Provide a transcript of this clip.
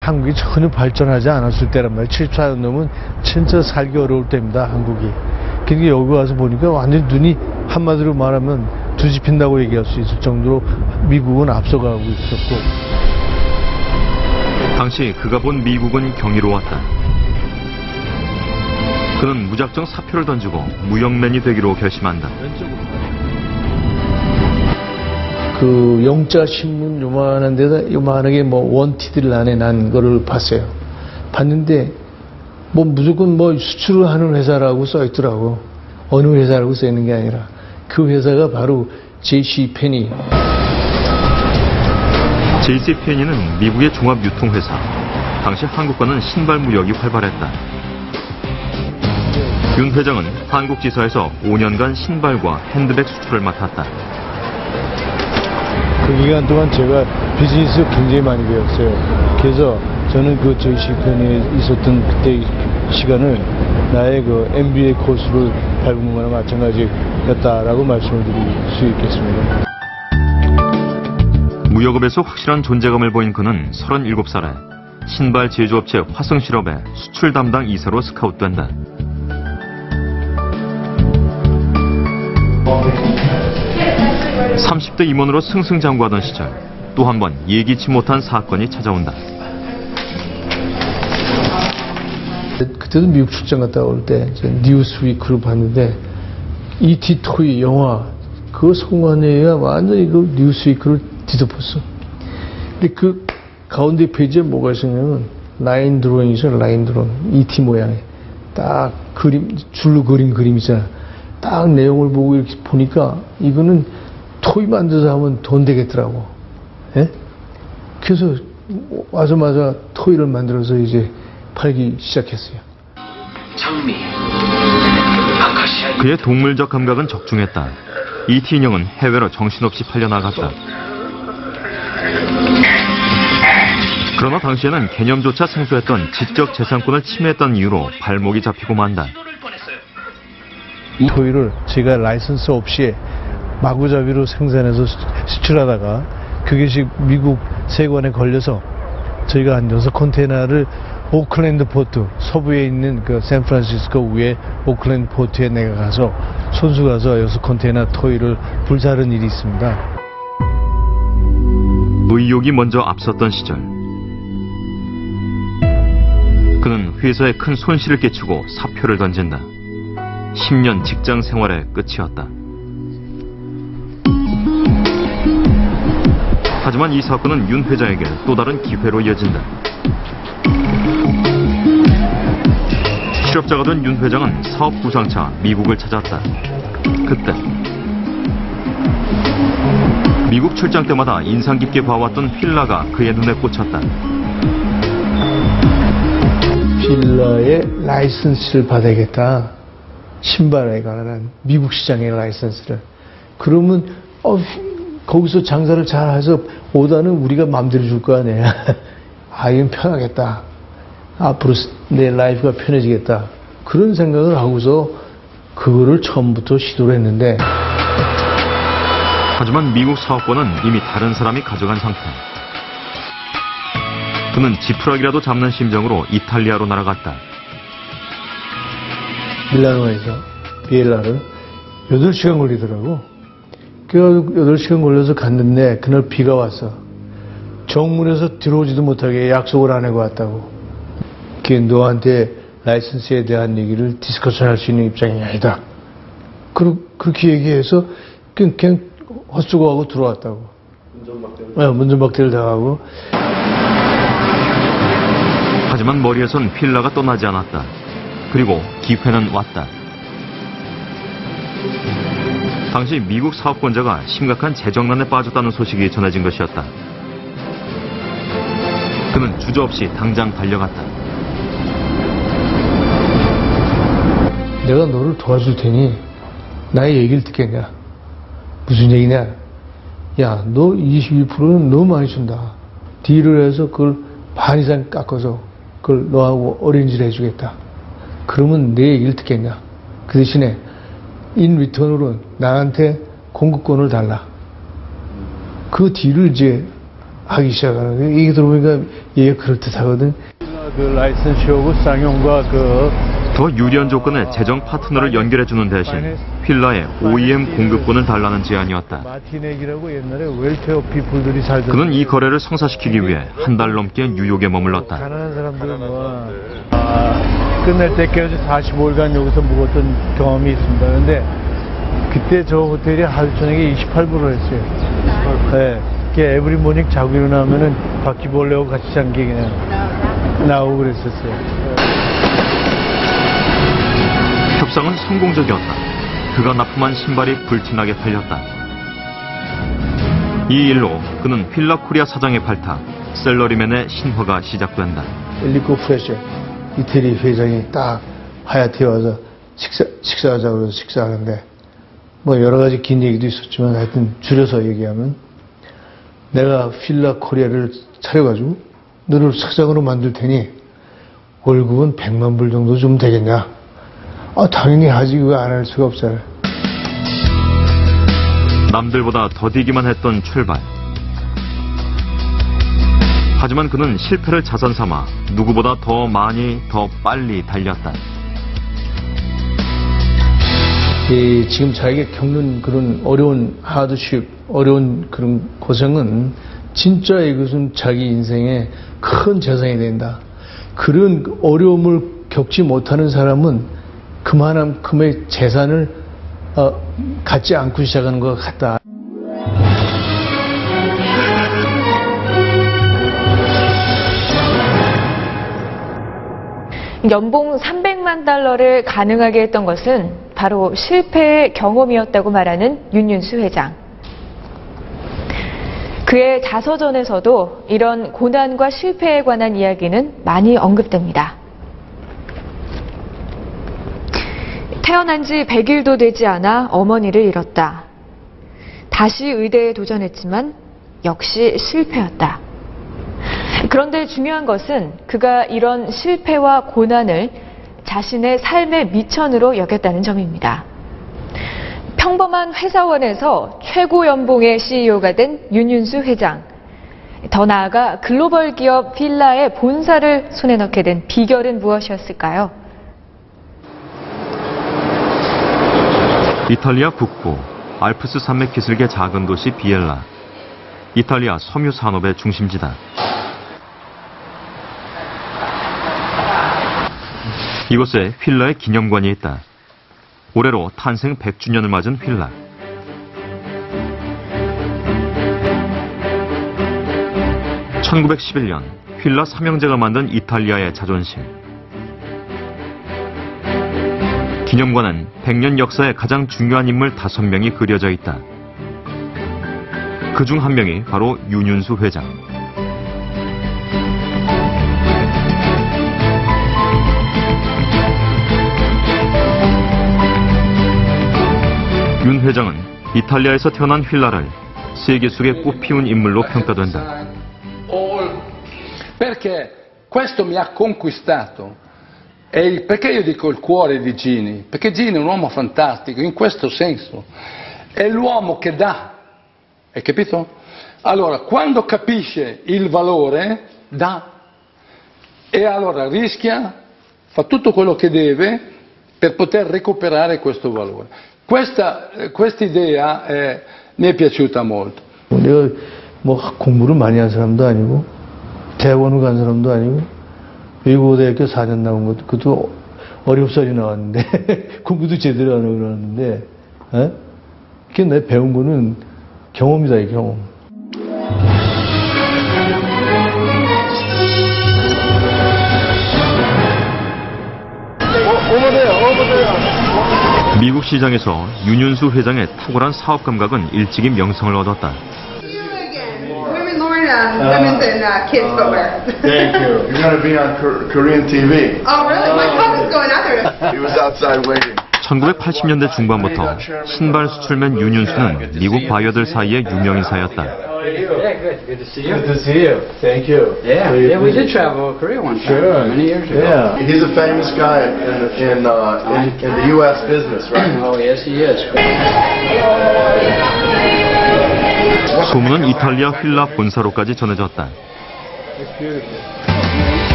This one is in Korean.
한국이 전혀 발전하지 않았을 때란 말이에요. 74년도면 진짜 살기 어려울 때입니다, 한국이. 그러니까 여기 와서 보니까 완전히 눈이 한마디로 말하면 뒤집힌다고 얘기할 수 있을 정도로 미국은 앞서가고 있었고. 당시 그가 본 미국은 경이로웠다. 그는 무작정 사표를 던지고 무역맨이 되기로 결심한다. 그 영자 신문 요만한 데다 요만하게 뭐 원티드를 안에 난 거를 봤어요. 봤는데 뭐 무조건 뭐 수출을 하는 회사라고 써 있더라고. 어느 회사라고 써 있는 게 아니라 그 회사가 바로 J.C. 페니. J.C. 페니는 미국의 종합 유통회사. 당시 한국과는 신발 무역이 활발했다. 윤 회장은 한국 지사에서 5년간 신발과 핸드백 수출을 맡았다. 그 기간 동안 제가 비즈니스 굉장히 많이 배웠어요. 그래서 저는 그 J.C. 페니에 있었던 그때 시간을 나의 그 MBA 코스를 밟은 거나 마찬가지였다라고 말씀을 드릴 수 있겠습니다. 무역업에서 확실한 존재감을 보인 그는 37살에 신발 제조업체 화성실업의 수출 담당 이사로 스카웃된다. 30대 임원으로 승승장구하던 시절 또 한 번 예기치 못한 사건이 찾아온다. 그때도 미국 출장 갔다 올 때 뉴스위크를 봤는데 E.T. 토이 영화 그거 성관회가 완전히 그 뉴스위크를 뒤덮었어. 근데 그 가운데 페이지에 뭐가 있었냐면 라인 드로잉이죠. 라인 드로잉. E.T. 모양의 딱 그림 줄로 그린 그림 있잖아. 딱 내용을 보고 이렇게 보니까 이거는 토이 만들어서 하면 돈 되겠더라고. 예? 그래서 와서마자 토이를 만들어서 이제 팔기 시작했어요. 장미, 아카시아. 그의 동물적 감각은 적중했다. E.T. 인형은 해외로 정신없이 팔려나갔다. 그러나 당시에는 개념조차 생소했던 지적 재산권을 침해했다는 이유로 발목이 잡히고 만다. 이 토이를 제가 라이선스 없이 마구잡이로 생산해서 수출하다가 그것이 미국 세관에 걸려서 저희가 한 6컨테이너를 오클랜드 포트, 서부에 있는 그 샌프란시스코 위에 오클랜드 포트에 내가 가서 손수 가서 6컨테이너 토이를 불사른 일이 있습니다. 의욕이 먼저 앞섰던 시절. 그는 회사에 큰 손실을 끼치고 사표를 던진다. 10년 직장 생활의 끝이었다. 하지만 이 사건은 윤 회장에게 또 다른 기회로 이어진다. 실업자가 된 윤 회장은 사업 구상차 미국을 찾았다. 그때 미국 출장 때마다 인상 깊게 봐왔던 필라가 그의 눈에 꽂혔다. 필라의 라이선스를 받아야겠다. 신발에 관한 미국 시장의 라이선스를. 그러면 거기서 장사를 잘해서 오다는 우리가 마음대로 줄 거 아니야. 아, 이건 편하겠다. 앞으로 내 라이프가 편해지겠다. 그런 생각을 하고서 그거를 처음부터 시도를 했는데. 하지만 미국 사업권은 이미 다른 사람이 가져간 상태. 그는 지푸라기라도 잡는 심정으로 이탈리아로 날아갔다. 밀라노에서 비엘라를 8시간 걸리더라고. 그래가지고 8시간 걸려서 갔는데 그날 비가 왔어. 정문에서 들어오지도 못하게 약속을 안 하고 왔다고. 그게 너한테 라이선스에 대한 얘기를 디스커션 할 수 있는 입장이 아니다. 그렇게 얘기해서 그냥 헛수고하고 들어왔다고. 문전박대를 당하고. 하지만 머리에선 필라가 떠나지 않았다. 그리고 기회는 왔다. 당시 미국 사업권자가 심각한 재정난에 빠졌다는 소식이 전해진 것이었다. 그는 주저없이 당장 달려갔다. 내가 너를 도와줄 테니 나의 얘기를 듣겠냐? 무슨 얘기냐? 야, 너 21%는 너무 많이 준다. 딜을 해서 그걸 반 이상 깎아서 그걸 너하고 어레인지를 해주겠다. 그러면 내 얘기를 듣겠냐? 그 대신에 인 리턴으로 나한테 공급권을 달라. 그 딜을 이제 하기 시작하는 거예요. 이게 들어보니까 얘가 그럴듯하거든. 그 라이센스하고 쌍용과 더 유리한 조건의 재정 파트너를 연결해주는 대신 휠라에 OEM 공급권을 달라는 제안이었다. 마티넥이라고 옛날에 웰페어 피플들이 살던. 그는 이 거래를 성사시키기 위해 한 달 넘게 뉴욕에 머물렀다. 가난한 사람들 끝날 때까지 45일간 여기서 묵었던 경험이 있습니다. 근데 그때 저 호텔이 하루 저녁에 28불을 했어요. 네. 에브리 모닝 자고 일어나면은 바퀴벌레하고 같이 잔 게 그냥 나오고 그랬었어요. 협상은 성공적이었다. 그가 납품한 신발이 불티나게 팔렸다. 이 일로 그는 휠라 코리아 사장의 발탁, 셀러리맨의 신화가 시작된다. 엘리코 프레셔 이태리 회장이 딱 하얏트에 와서 식사하자고 그래서 식사하는데 뭐 여러 가지 긴 얘기도 있었지만 하여튼 줄여서 얘기하면 내가 휠라 코리아를 차려가지고 너를 사장으로 만들 테니 월급은 100만 불 정도 좀 되겠냐? 당연히 하지. 그거 안 할 수가 없잖아. 남들보다 더디기만 했던 출발. 하지만 그는 실패를 자산 삼아 누구보다 더 많이 더 빨리 달렸다. 지금 자기가 겪는 그런 어려운 하드십, 어려운 그런 고생은 진짜 이것은 자기 인생의 큰 재산이 된다. 그런 어려움을 겪지 못하는 사람은 그만큼의 재산을 갖지 않고 시작하는 것 같다. 연봉 300만 달러를 가능하게 했던 것은 바로 실패의 경험이었다고 말하는 윤윤수 회장. 그의 자서전에서도 이런 고난과 실패에 관한 이야기는 많이 언급됩니다. 태어난 지 100일도 되지 않아 어머니를 잃었다. 다시 의대에 도전했지만 역시 실패였다. 그런데 중요한 것은 그가 이런 실패와 고난을 자신의 삶의 미천으로 여겼다는 점입니다. 평범한 회사원에서 최고 연봉의 CEO가 된 윤윤수 회장. 더 나아가 글로벌 기업 휠라의 본사를 손에 넣게 된 비결은 무엇이었을까요? 이탈리아 북부 알프스 산맥 기슭의 작은 도시 비엘라. 이탈리아 섬유 산업의 중심지다. 이곳에 휠라의 기념관이 있다. 올해로 탄생 100주년을 맞은 휠라. (1911년) 휠라 삼형제가 만든 이탈리아의 자존심. 기념관은 100년 역사의 가장 중요한 인물 5명이 그려져 있다. 그중 한 명이 바로 윤윤수 회장. 윤 회장은 이탈리아에서 태어난 휠라를 세계 속의 꽃피운 인물로 평가된다. Perché questo mi ha conquistato. Perché io dico il cuore di Gini? Perché Gini è un uomo fantastico, in questo senso. È l'uomo che dà, hai capito? Allora, quando capisce il valore, dà. E allora rischia, fa tutto quello che deve per poter recuperare questo valore. Questa idea mi è piaciuta molto. 내가 뭐 공부를 많이 한 사람도 아니고 대학원을 간 사람도 아니고 외국어대학교 4년 나온 것도 그것도 어렵사리 나왔는데 공부도 제대로 안 하고 그러는데 그게 내가 배운 거는 경험이다. 이 경험. 미국 시장에서 윤윤수 회장의 탁월한 사업 감각은 일찍이 명성을 얻었다. Women's and kids footwear. Thank you. You're going to be on Korean TV. Oh, really? My cousin's going out there. He was outside waiting. 1980년대 중반부터 신발 수출맨 윤윤수는 미국 바이어들 사이에 유명인사였다. Yeah, good to see you. Good to see you. Thank you. Yeah, we did travel Korea one time, Sure. many years ago. Yeah. He's a famous guy in the U.S. business, right? Oh, yes, he is. 소문은 이탈리아 휠라 본사로까지 전해졌다. It's beautiful.